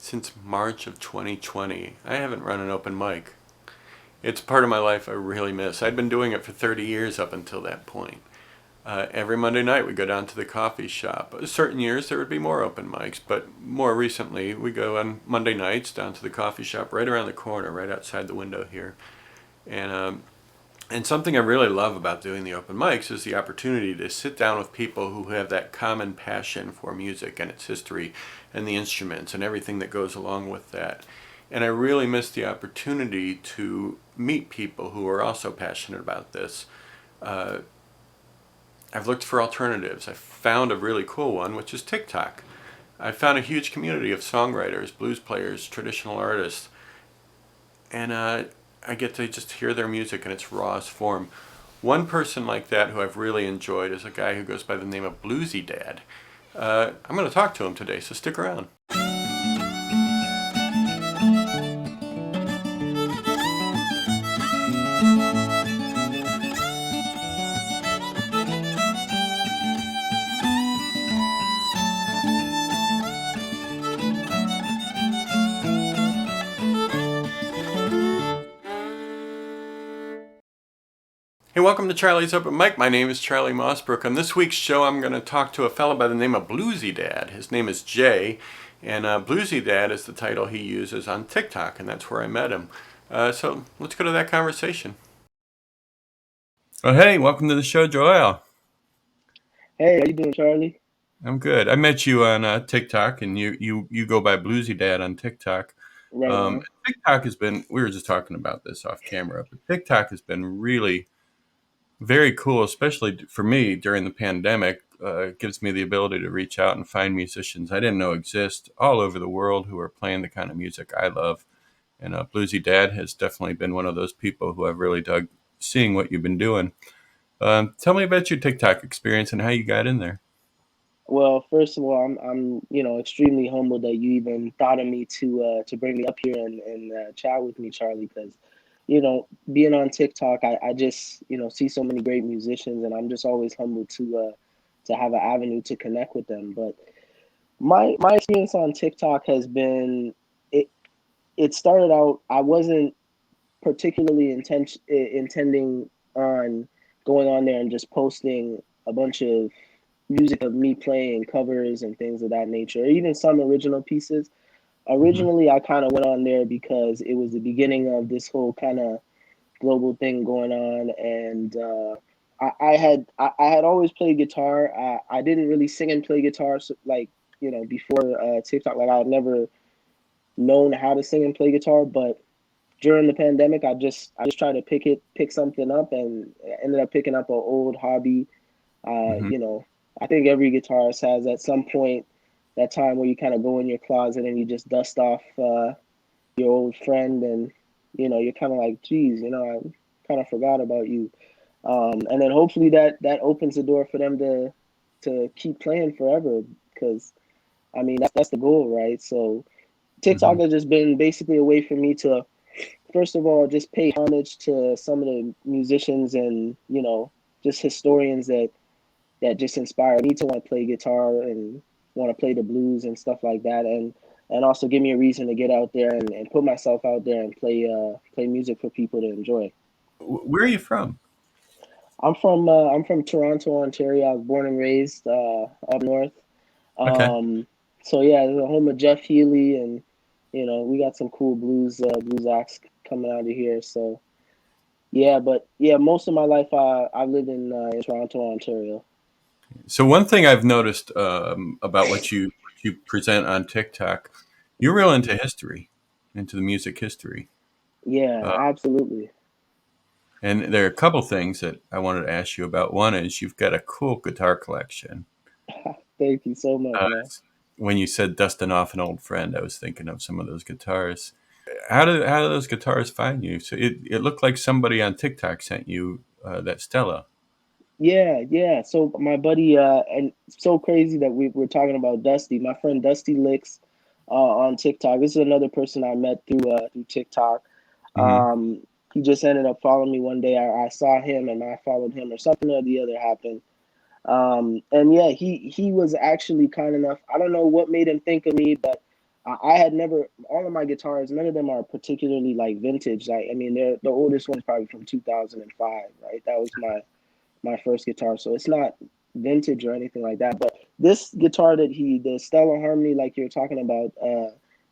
Since March of 2020, I haven't run an open mic. It's part of my life I really miss. I'd been doing it for 30 years up until that point. Every Monday night we go down to the coffee shop. Certain years there would be more open mics, but more recently we go on Monday nights down to the coffee shop right around the corner, right outside the window here. And and something I really love about doing the open mics is the opportunity to sit down with people who have that common passion for music and its history and the instruments and everything that goes along with that. And I really miss the opportunity to meet people who are also passionate about this. Uh, I've looked for alternatives. I found a really cool one, which is TikTok. I found a huge community of songwriters, blues players, traditional artists, and I get to just hear their music in its rawest form. One person like that who I've really enjoyed is a guy who goes by the name of Bluesy Dad. I'm going to talk to him today, so stick around. Hey, welcome to Charlie's Open Mic. My name is Charlie Mosbrook. On this week's show, I'm going to talk to a fellow by the name of Bluesy Dad. His name is Jay, and Bluesy Dad is the title he uses on TikTok, and that's where I met him. So let's go to that conversation. Oh, hey, welcome to the show, Joel. Hey, how you doing, Charlie? I'm good. I met you on TikTok, and you go by Bluesy Dad on TikTok. Right on. TikTok has been. We were just talking about this off camera, but TikTok has been really very cool, especially for me during the pandemic. It gives me the ability to reach out and find musicians I didn't know exist all over the world who are playing the kind of music I love. And Bluesy Dad has definitely been one of those people who I've really dug seeing what you've been doing. Tell me about your TikTok experience and how you got in there. Well, first of all, I'm extremely humbled that you even thought of me to bring me up here and chat with me, Charlie, because being on TikTok, I just see so many great musicians, and I'm just always humbled to have an avenue to connect with them. But my experience on TikTok has been it. It started out I wasn't particularly intending on going on there and just posting a bunch of music of me playing covers and things of that nature, or even some original pieces. Hmm. Originally, I kind of went on there because it was the beginning of this whole kind of global thing going on, and I had always played guitar. I didn't really sing and play guitar like before TikTok. Like I had never known how to sing and play guitar, but during the pandemic, I just tried to pick something up, and ended up picking up an old hobby. Uh, Hmm. you know, I think every guitarist has at some point that time where you kind of go in your closet and you just dust off your old friend, and you're kind of like, geez, I kind of forgot about you. And then hopefully that opens the door for them to keep playing forever, because I mean that's the goal, right? So TikTok Hmm. has just been basically a way for me to, first of all, just pay homage to some of the musicians and just historians that just inspired me to want to play guitar and want to play the blues and stuff like that, and also give me a reason to get out there and put myself out there and play music for people to enjoy. Where are you from? I'm from Toronto, Ontario. I was born and raised up north. Okay. Um, so yeah, the home of Jeff Healey, and we got some cool blues acts coming out of here. So yeah, but yeah, most of my life I lived in Toronto, Ontario. So one thing I've noticed about what you present on TikTok, you're real into history, into the music history. Yeah, Uh, absolutely. and there are a couple things that I wanted to ask you about. One is you've got a cool guitar collection. Thank you so much, Uh, man. when you said dusting off an old friend, I was thinking of some of those guitars. How do those guitars find you? So it looked like somebody on TikTok sent you that Stella. Yeah, yeah. So my buddy, and so crazy that we're talking about Dusty. My friend Dusty Licks, on TikTok. This is another person I met through TikTok. Hmm. Um, he just ended up following me one day. I saw him and I followed him, or something or the other happened. And yeah, he was actually kind enough. I don't know what made him think of me, but I had never, all of my guitars, none of them are particularly like vintage. Like, I mean, they're the oldest one's probably from 2005, right? That was my first guitar, so it's not vintage or anything like that. But this guitar that the Stellar Harmony, like you're talking about,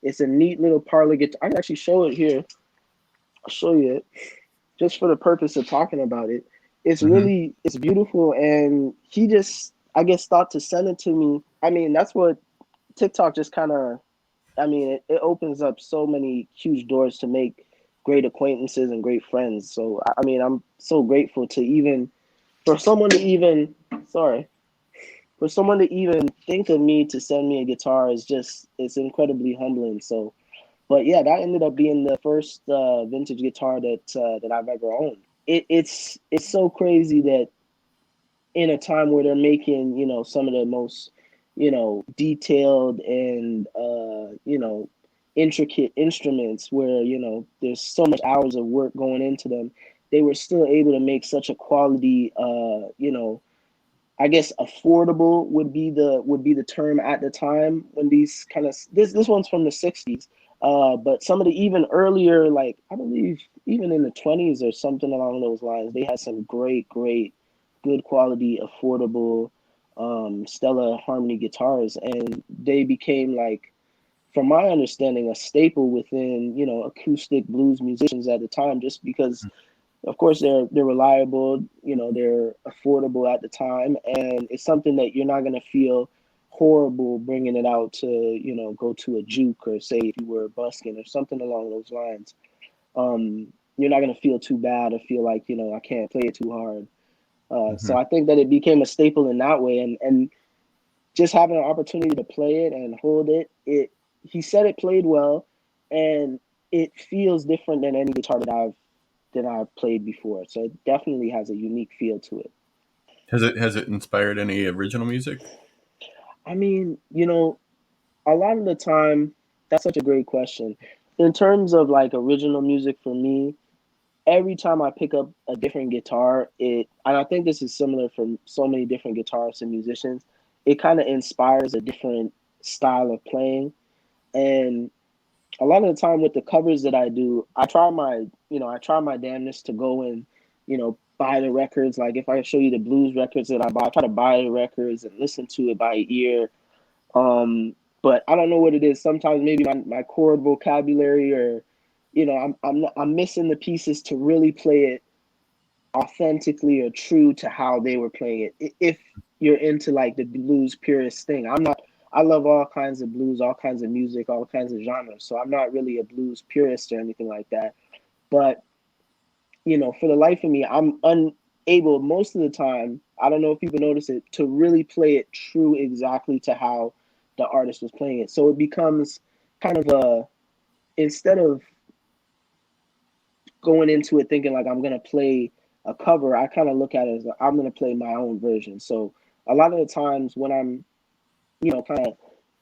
it's a neat little parlor guitar. I can actually show it here. I'll show you it just for the purpose of talking about it. Hmm. It's beautiful, and he just, I guess, thought to send it to me. I mean, that's what TikTok just kind of, I mean, it opens up so many huge doors to make great acquaintances and great friends. So, I mean, I'm so grateful to even, for someone to even, sorry, for someone to even think of me to send me a guitar is just, it's incredibly humbling. So, but yeah, that ended up being the first vintage guitar that I've ever owned. It's so crazy that in a time where they're making, you know, some of the most, you know, detailed and you know, intricate instruments where, you know, there's so much hours of work going into them, they were still able to make such a quality you know, I guess affordable would be the term at the time when these kind of, this one's from the 60s, but some of the even earlier, like I believe even in the 20s or something along those lines, they had some great good quality affordable Stella Harmony guitars, and they became like, from my understanding, a staple within, you know, acoustic blues musicians at the time, just because of course they're reliable, you know, they're affordable at the time, and it's something that you're not going to feel horrible bringing it out to, you know, go to a juke, or say if you were busking or something along those lines. You're not going to feel too bad or feel like, you know, I can't play it too hard. So Hmm. I think that it became a staple in that way, and just having an opportunity to play it and hold it, he said it played well, and it feels different than any guitar that I've played before. So it definitely has a unique feel to it. Has it inspired any original music? I mean, you know, a lot of the time, that's such a great question. In terms of like original music for me, every time I pick up a different guitar, and I think this is similar for so many different guitarists and musicians, it kind of inspires a different style of playing. And a lot of the time with the covers that I do, I try my damnedest to go and, you know, buy the records. Like if I show you the blues records that I buy, I try to buy the records and listen to it by ear. But I don't know what it is. Sometimes maybe my chord vocabulary, or, you know, I'm missing the pieces to really play it authentically or true to how they were playing it. If you're into like the blues purist thing, I'm not. I love all kinds of blues, all kinds of music, all kinds of genres. So I'm not really a blues purist or anything like that. But, you know, for the life of me, I'm unable most of the time. I don't know if people notice it, to really play it true exactly to how the artist was playing it. So it becomes kind of a, instead of going into it thinking like I'm gonna play a cover, I kind of look at it as I'm gonna play my own version. So a lot of the times when I'm, you know, kind of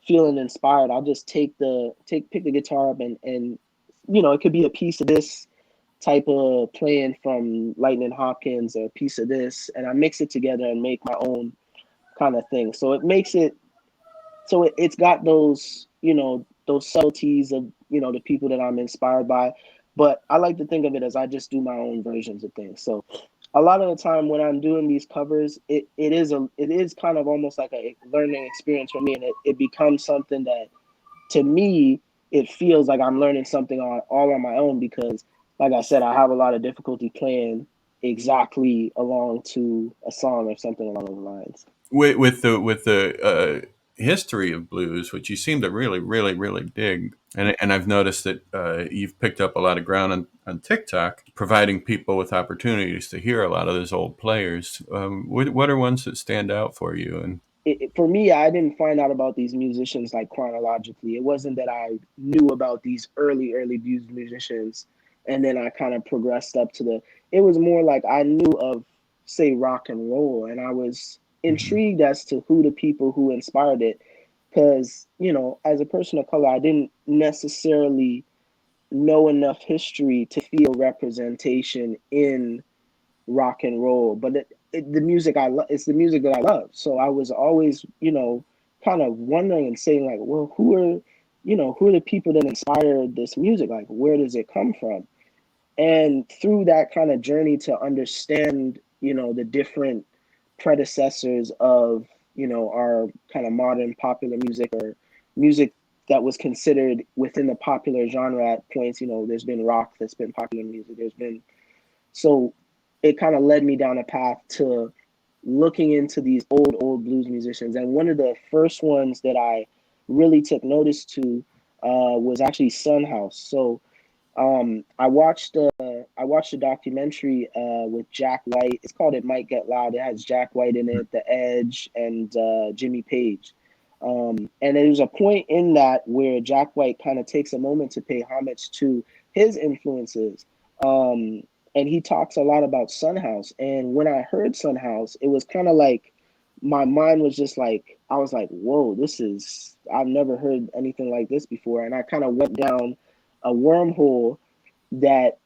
feeling inspired, I'll just pick the guitar up, and you know, it could be a piece of this type of playing from Lightning Hopkins, or a piece of this, and I mix it together and make my own kind of thing. So it makes it, so it's got those, you know, those subtleties of, you know, the people that I'm inspired by, but I like to think of it as I just do my own versions of things. So a lot of the time when I'm doing these covers, it is kind of almost like a learning experience for me, and it becomes something that, to me, it feels like I'm learning something all on my own, because like I said, I have a lot of difficulty playing exactly along to a song or something along those lines. With the history of blues, which you seem to really dig, and I've noticed that you've picked up a lot of ground on TikTok, providing people with opportunities to hear a lot of those old players. What are ones that stand out for you? And For me, I didn't find out about these musicians like chronologically. It wasn't that I knew about these early blues musicians and then I kind of progressed up to the. It was more like I knew of, say, rock and roll, and I was Mhm. intrigued as to who the people who inspired it. Because, you know, as a person of color, I didn't necessarily know enough history to feel representation in rock and roll, but the music I love, it's the music that I love. So I was always, you know, kind of wondering and saying like, well, who are who are the people that inspired this music? Like, where does it come from? And through that kind of journey to understand, the different predecessors of, our kind of modern popular music, or music that was considered within the popular genre at points. There's been rock that's been popular music. There's been, so it kind of led me down a path to looking into these old blues musicians. And one of the first ones that I really took notice to was actually Son House. So I watched a documentary with Jack White. It's called "It Might Get Loud." It has Jack White in it, The Edge, and Jimmy Page. And there's a point in that where Jack White kind of takes a moment to pay homage to his influences. Um, and he talks a lot about Son House. And when I heard Son House, it was kind of like my mind was just like, I was like, whoa, I've never heard anything like this before. And I kind of went down a wormhole that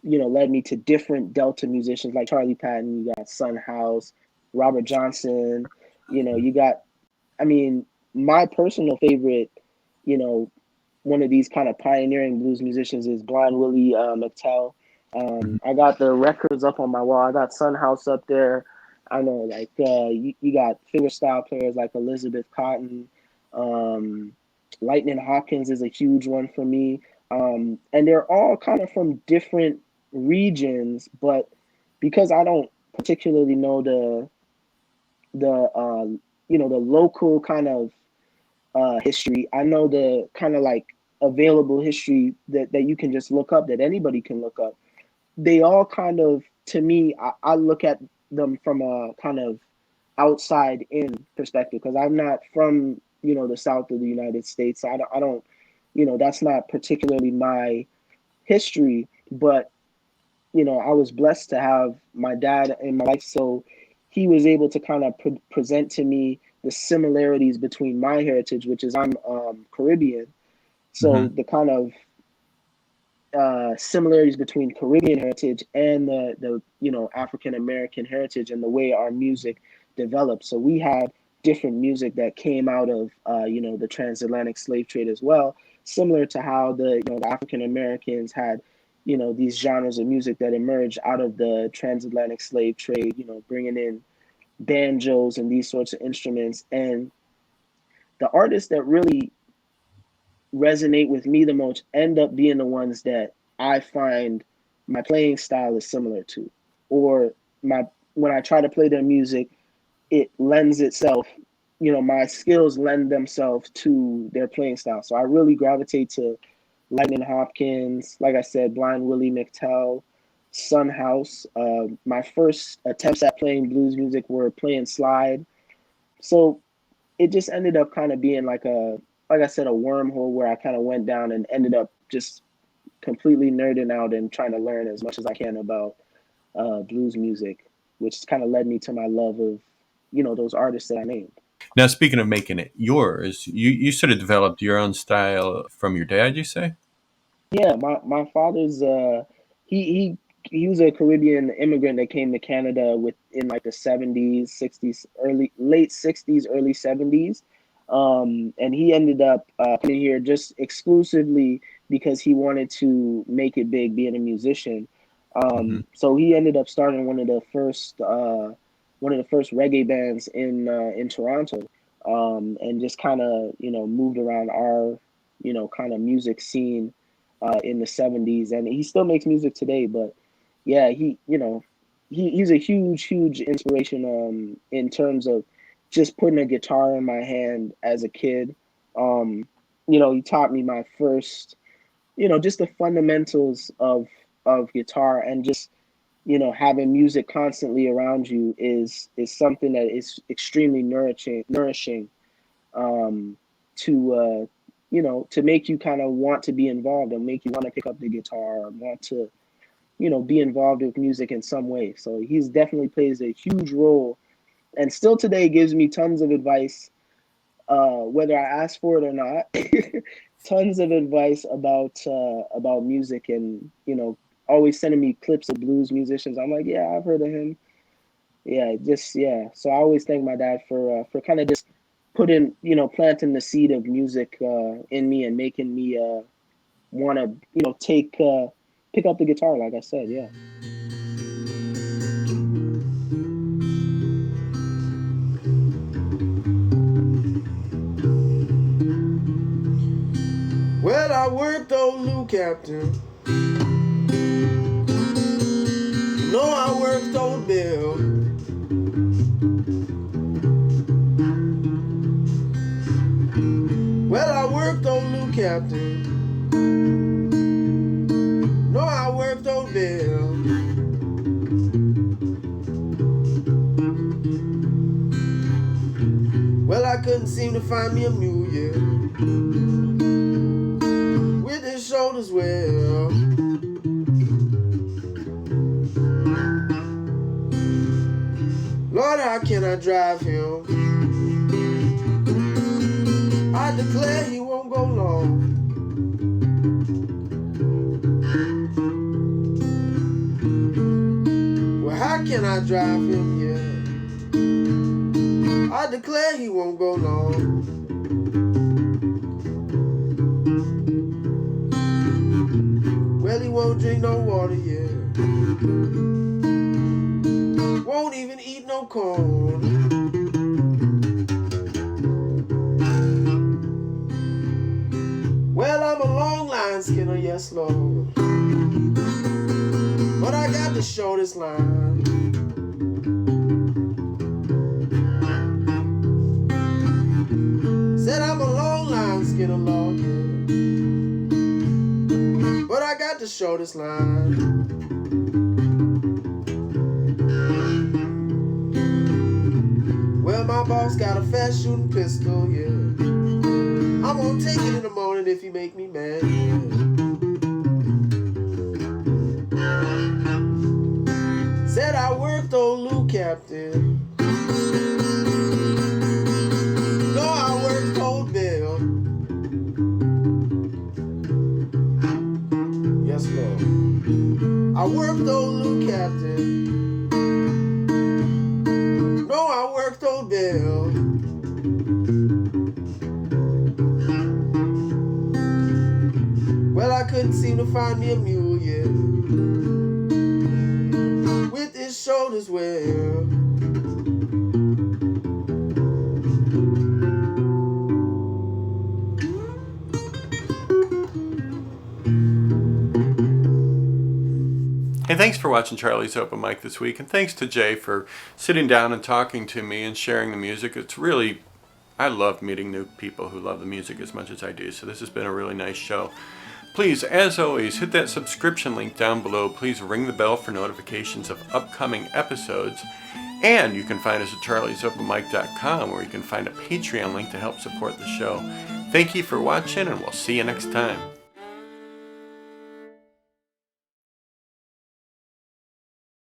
led me to different Delta musicians like Charlie Patton. You got Son House, Robert Johnson. You got, I mean, my personal favorite, you know, one of these kind of pioneering blues musicians is Blind Willie McTell. Mhm. I got the records up on my wall. I got Son House up there. I know, like you got fingerstyle players like Elizabeth Cotton. Um, Lightning Hopkins is a huge one for me. And they're all kind of from different regions, but because I don't particularly know the local kind of history. I know the kind of like available history that you can just look up, that anybody can look up. They all kind of, to me, I look at them from a kind of outside in perspective, because I'm not from, the south of the United States. So I don't, that's not particularly my history, but I was blessed to have my dad in my life, so he was able to kind of present to me the similarities between my heritage, which is I'm Caribbean. So Mhm. the kind of similarities between Caribbean heritage and the African American heritage, and the way our music developed. So we had different music that came out of the transatlantic slave trade as well, similar to how the African Americans had these genres of music that emerged out of the transatlantic slave trade. Bringing in banjos and these sorts of instruments, and the artists that really resonate with me the most end up being the ones that I find my playing style is similar to, or my when I try to play their music, it lends itself, my skills lend themselves to their playing style. So I really gravitate to Lightning Hopkins, like I said, Blind Willie McTell, Son House. My first attempts at playing blues music were playing slide. So it just ended up kind of being like I said, a wormhole where I kind of went down and ended up just completely nerding out and trying to learn as much as I can about blues music, which kind of led me to my love of, those artists that I named. Now, speaking of making it yours, you sort of developed your own style from your dad, you say? Yeah, my father's he he was a Caribbean immigrant that came to Canada in like the 70s, 60s, early late 60s, early 70s. And he ended up coming here just exclusively because he wanted to make it big being a musician. Hmm. So he ended up starting one of the first reggae bands in Toronto. And just kind of, moved around our, kind of music scene in the 70s, and he still makes music today. But yeah, he's a huge inspiration in terms of just putting a guitar in my hand as a kid. um he taught me my first, just the fundamentals of guitar, and just having music constantly around you is something that is extremely nourishing um, to make you kind of want to be involved, and make you want to pick up the guitar, or want to, be involved with music in some way. So he's definitely plays a huge role, and still today gives me tons of advice, whether I ask for it or not. Tons of advice about music, and always sending me clips of blues musicians. I'm like, yeah, I've heard of him. Yeah, just yeah. So I always thank my dad for kind of just putting, planting the seed of music in me and making me want to, pick up the guitar, like I said, yeah. Well, I worked old Lou Captain. No, I worked old Bill. Well, I worked old Lou Captain. No, I worked old Bill. Well, I couldn't seem to find me a mule yet with his shoulders well. Lord, how can I drive him? I declare he won't go long. Well, how can I drive him? Yeah, I declare he won't go long. Well, he won't drink no water, yeah. Won't even eat no corn. Well, I'm a long line skinner, yes, Lord. But I got the shortest line. Said I'm a long line skinner, Lord, yeah. But I got the shortest line. Well, my boss got a fast shooting pistol, yeah. I'm gonna take it in the morning if you make me mad, yeah. Said I worked old Lou Captain. No, I worked old Bill. Yes, Lord. I worked old Lou Captain. No, I worked old Bill. Well, I couldn't seem to find me a mule yet with his shoulders well. Hey, thanks for watching Charlie's Open Mic this week, and thanks to Jay for sitting down and talking to me and sharing the music. It's really, I love meeting new people who love the music as much as I do, so this has been a really nice show. Please, as always, hit that subscription link down below. Please ring the bell for notifications of upcoming episodes. And you can find us at charliesopenmic.com, where you can find a Patreon link to help support the show. Thank you for watching, and we'll see you next time.